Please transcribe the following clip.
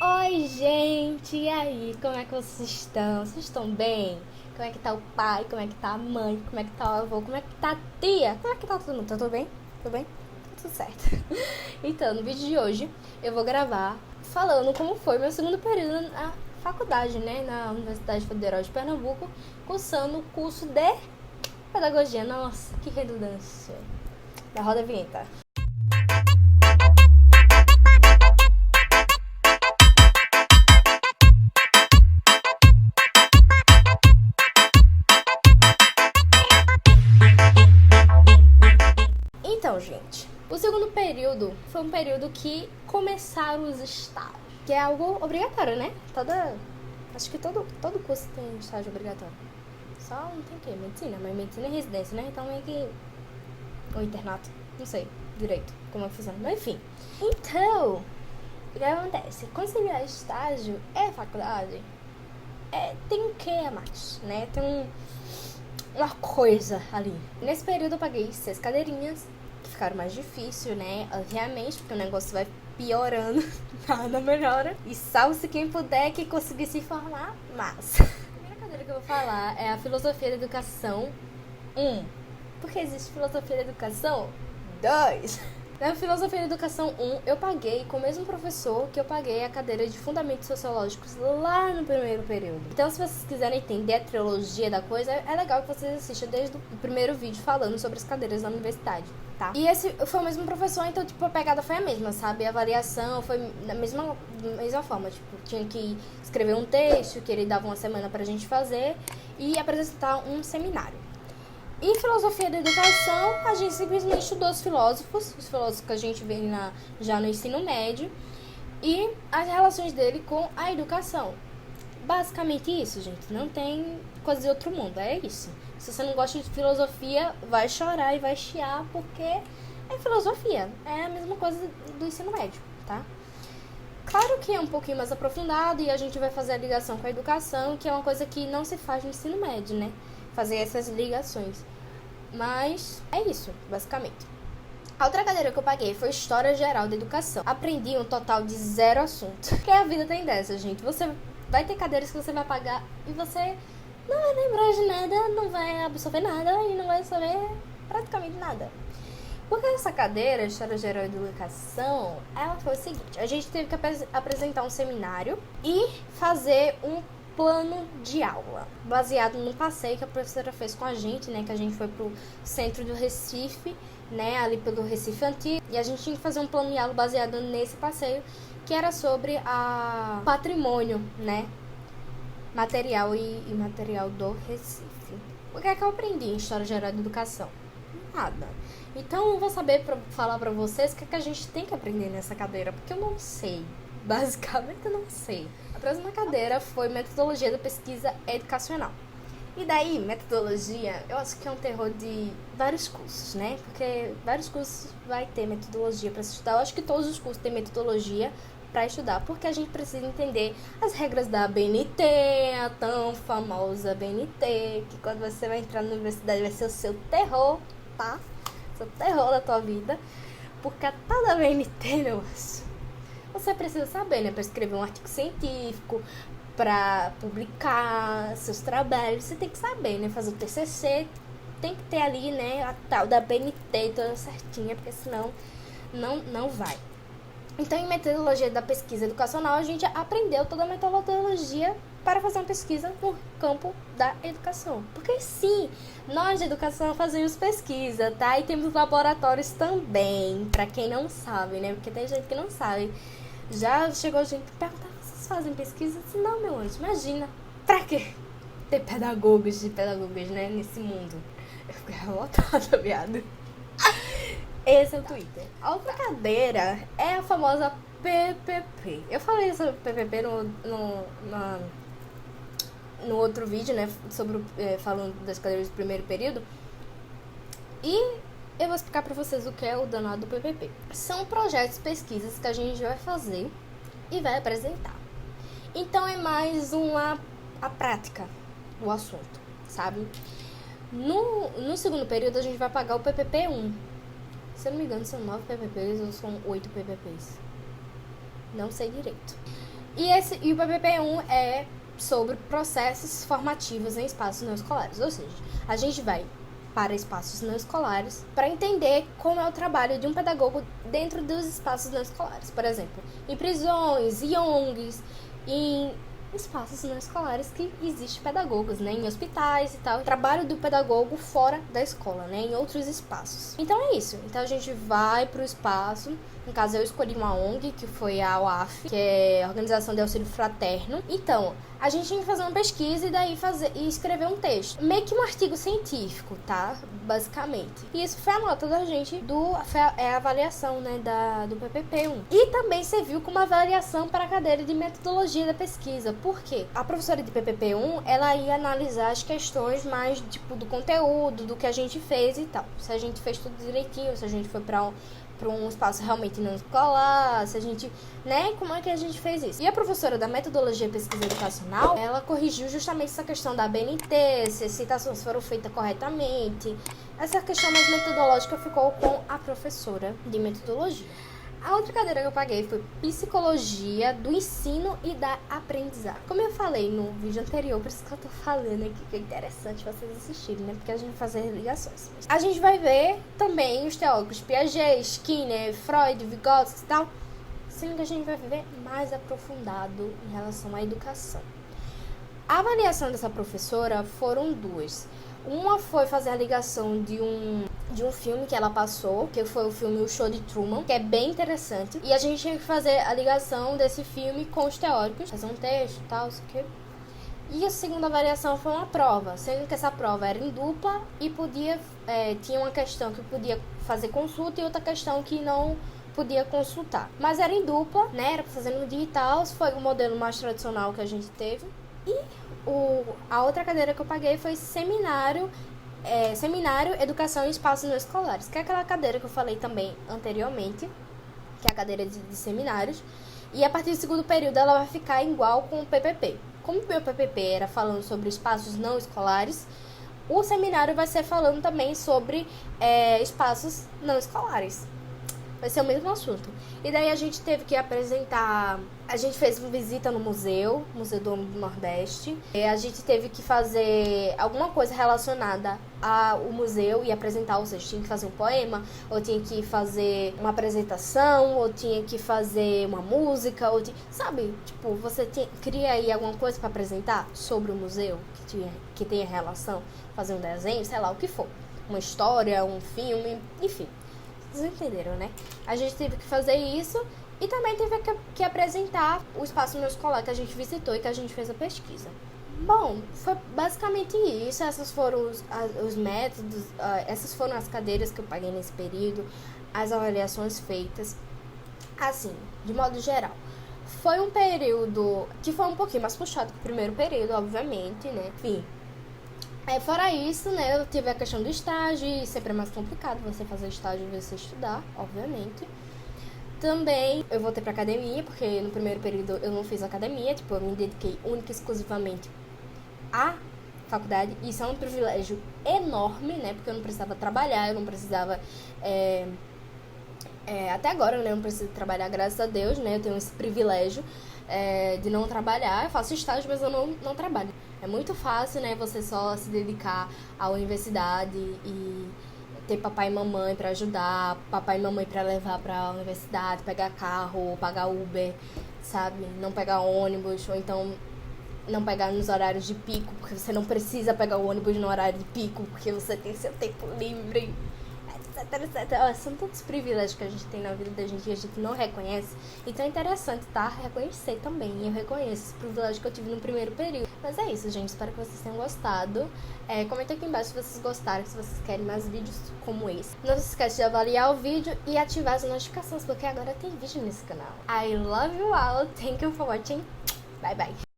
Oi, gente! E aí? Como é que vocês estão? Vocês estão bem? Como é que tá o pai? Como é que tá a mãe? Como é que tá o avô? Como é que tá a tia? Como é que tá todo mundo? Tá tudo bem? Tudo bem? Tá tudo certo. Então, no vídeo de hoje, eu vou gravar falando como foi meu segundo período na faculdade, né? Na Universidade Federal de Pernambuco, cursando o curso de Pedagogia. Nossa, que redundância. Da roda a vinheta. Então, gente, o segundo período foi um período que começaram os estágios, que é algo obrigatório, né? Acho que todo curso tem estágio obrigatório. Só não tem o quê? Medicina, mas medicina é residência, né? Então meio que... ou internato, não sei direito como é que funciona, mas enfim. Então, o que acontece? Conciliar estágio e faculdade tem o que a mais, né? Tem uma coisa ali. Nesse período eu paguei 6 cadeirinhas, que ficaram mais difícil, né? Obviamente, porque o negócio vai piorando, nada melhora. E salve-se quem puder que conseguir se formar, mas... A primeira cadeira que eu vou falar é a Filosofia da Educação 1. Porque existe Filosofia da Educação 2. Na Filosofia da Educação 1, eu paguei com o mesmo professor que eu paguei a cadeira de Fundamentos Sociológicos lá no primeiro período. Então, se vocês quiserem entender a trilogia da coisa, é legal que vocês assistam desde o primeiro vídeo falando sobre as cadeiras da universidade, tá? E esse foi o mesmo professor, então, tipo, a pegada foi a mesma, sabe? A avaliação foi da mesma forma, tipo, tinha que escrever um texto que ele dava uma semana pra gente fazer e apresentar um seminário. Em Filosofia da Educação, a gente simplesmente estudou os filósofos que a gente vê já no ensino médio, e as relações dele com a educação. Basicamente isso, gente. Não tem coisa de outro mundo, é isso. Se você não gosta de filosofia, vai chorar e vai chiar, porque é filosofia. É a mesma coisa do ensino médio, tá? Claro que é um pouquinho mais aprofundado e a gente vai fazer a ligação com a educação, que é uma coisa que não se faz no ensino médio, né? Fazer essas ligações. Mas é isso, basicamente. A outra cadeira que eu paguei foi História Geral da Educação. Aprendi um total de 0 assuntos. Porque a vida tem dessa, gente. Você vai ter cadeiras que você vai pagar e você não vai lembrar de nada, não vai absorver nada e não vai saber praticamente nada. Porque essa cadeira, História Geral da Educação, ela foi o seguinte: a gente teve que apresentar um seminário e fazer um plano de aula, baseado no passeio que a professora fez com a gente, né, que a gente foi pro centro do Recife, né, ali pelo Recife Antigo, e a gente tinha que fazer um plano de aula baseado nesse passeio, que era sobre a patrimônio, né, material e imaterial do Recife. O que é que eu aprendi em História Geral da Educação? Nada. Então eu vou saber falar pra vocês o que é que a gente tem que aprender nessa cadeira, porque eu não sei. Basicamente eu não sei. A próxima cadeira foi Metodologia da Pesquisa Educacional. E daí, metodologia, eu acho que é um terror de vários cursos, né? Porque vários cursos vai ter metodologia para se estudar. Eu acho que todos os cursos têm metodologia para estudar, porque a gente precisa entender as regras da BNT, a tão famosa BNT, que quando você vai entrar na universidade vai ser o seu terror, tá? O terror da tua vida. Porque a tal da BNT, meu acho, você precisa saber, né? Para escrever um artigo científico, para publicar seus trabalhos, você tem que saber, né? Fazer o TCC, tem que ter ali, né? A tal da BNT toda certinha, porque senão não vai. Então, em metodologia da pesquisa educacional, a gente aprendeu toda a metodologia para fazer uma pesquisa no campo da educação. Porque sim, nós de educação fazemos pesquisa, tá? E temos laboratórios também, para quem não sabe, né? Porque tem gente que não sabe. Já chegou gente que perguntar: vocês fazem pesquisa? Eu disse: não, meu anjo, imagina. Pra quê? Ter pedagogos e pedagogas, né? Nesse mundo. Eu fiquei revoltada, viado. Esse é o Twitter. A outra cadeira é a famosa PPP. Eu falei sobre PPP no outro vídeo, né? Falando das cadeiras do primeiro período. E eu vou explicar pra vocês o que é o danado do PPP. São projetos, pesquisas que a gente vai fazer e vai apresentar. Então é mais a prática do assunto, sabe? No segundo período a gente vai pagar o PPP 1. Se eu não me engano, são 9 PPPs ou são 8 PPPs. Não sei direito. E o PPP-1 é sobre processos formativos em espaços não escolares, ou seja, a gente vai para espaços não escolares para entender como é o trabalho de um pedagogo dentro dos espaços não escolares. Por exemplo, em prisões, em ONGs, em espaços não escolares que existem pedagogos, né? Em hospitais e tal. O trabalho do pedagogo fora da escola, né? Em outros espaços. Então é isso. Então a gente vai pro espaço. No caso, eu escolhi uma ONG, que foi a UAF, que é a Organização de Auxílio Fraterno. Então, a gente tinha que fazer uma pesquisa e daí escrever um texto. Meio que um artigo científico, tá? Basicamente. E isso foi a nota da gente foi a avaliação, né, do PPP-1. E também serviu como avaliação para a cadeira de metodologia da pesquisa. Por quê? A professora de PPP-1, ela ia analisar as questões mais, tipo, do conteúdo, do que a gente fez e tal. Se a gente fez tudo direitinho, se a gente foi para um espaço realmente não escolar, se a gente, né, como é que a gente fez isso? E a professora da metodologia e pesquisa educacional, ela corrigiu justamente essa questão da BNT, se as citações foram feitas corretamente. Essa questão mais metodológica ficou com a professora de metodologia. A outra cadeira que eu paguei foi Psicologia do Ensino e da Aprendizagem. Como eu falei no vídeo anterior, por isso que eu tô falando aqui, que é interessante vocês assistirem, né? Porque a gente vai fazer ligações. A gente vai ver também os teóricos Piaget, Skinner, Freud, Vygotsky e tal, sendo que a gente vai ver mais aprofundado em relação à educação. A avaliação dessa professora foram duas. Uma foi fazer a ligação de um filme que ela passou, que foi o filme O Show de Truman, que é bem interessante. E a gente tinha que fazer a ligação desse filme com os teóricos, fazer um texto e tal, isso aqui. E a segunda avaliação foi uma prova, sendo que essa prova era em dupla e tinha uma questão que podia fazer consulta e outra questão que não podia consultar. Mas era em dupla, né? Era pra fazer no dia e tal, foi o modelo mais tradicional que a gente teve. E a outra cadeira que eu paguei foi Seminário, Educação em Espaços Não Escolares, que é aquela cadeira que eu falei também anteriormente, que é a cadeira de seminários. E a partir do segundo período ela vai ficar igual com o PPP. Como o meu PPP era falando sobre espaços não escolares, o seminário vai ser falando também sobre espaços não escolares. Vai ser o mesmo assunto. E daí a gente teve que apresentar... A gente fez uma visita no Museu do Homem do Nordeste. A gente teve que fazer alguma coisa relacionada ao museu e apresentar, ou seja, tinha que fazer um poema, ou tinha que fazer uma apresentação, ou tinha que fazer uma música, sabe? Tipo, você cria aí alguma coisa para apresentar sobre o museu, que tenha relação, fazer um desenho, sei lá, o que for. Uma história, um filme, enfim. Vocês entenderam, né? A gente teve que fazer isso e também teve que apresentar o espaço não escolar que a gente visitou e que a gente fez a pesquisa. Bom, foi basicamente isso. Esses foram os métodos, essas foram as cadeiras que eu paguei nesse período, as avaliações feitas. Assim, de modo geral, foi um período que foi um pouquinho mais puxado que o primeiro período, obviamente, né? Enfim. Fora isso, né, eu tive a questão do estágio, e sempre é mais complicado você fazer estágio e você estudar, obviamente. Também eu voltei pra academia, porque no primeiro período eu não fiz academia, tipo, eu me dediquei única e exclusivamente à faculdade. Isso é um privilégio enorme, né, porque eu não precisava trabalhar, eu não precisava... até agora, né, eu não preciso trabalhar, graças a Deus, né, eu tenho esse privilégio de não trabalhar. Eu faço estágio, mas eu não trabalho. É muito fácil, né, você só se dedicar à universidade e ter papai e mamãe pra ajudar, papai e mamãe pra levar pra universidade, pegar carro, pagar Uber, sabe? Não pegar ônibus, ou então não pegar nos horários de pico, porque você não precisa pegar o ônibus no horário de pico, porque você tem seu tempo livre, etc, etc. São tantos privilégios que a gente tem na vida da gente e a gente não reconhece. Então é interessante, tá? Reconhecer também. Eu reconheço esse privilégio que eu tive no primeiro período. Mas é isso, gente. Espero que vocês tenham gostado. Comenta aqui embaixo se vocês gostaram, se vocês querem mais vídeos como esse. Não se esquece de avaliar o vídeo e ativar as notificações, porque agora tem vídeo nesse canal. I love you all. Thank you for watching. Bye, bye.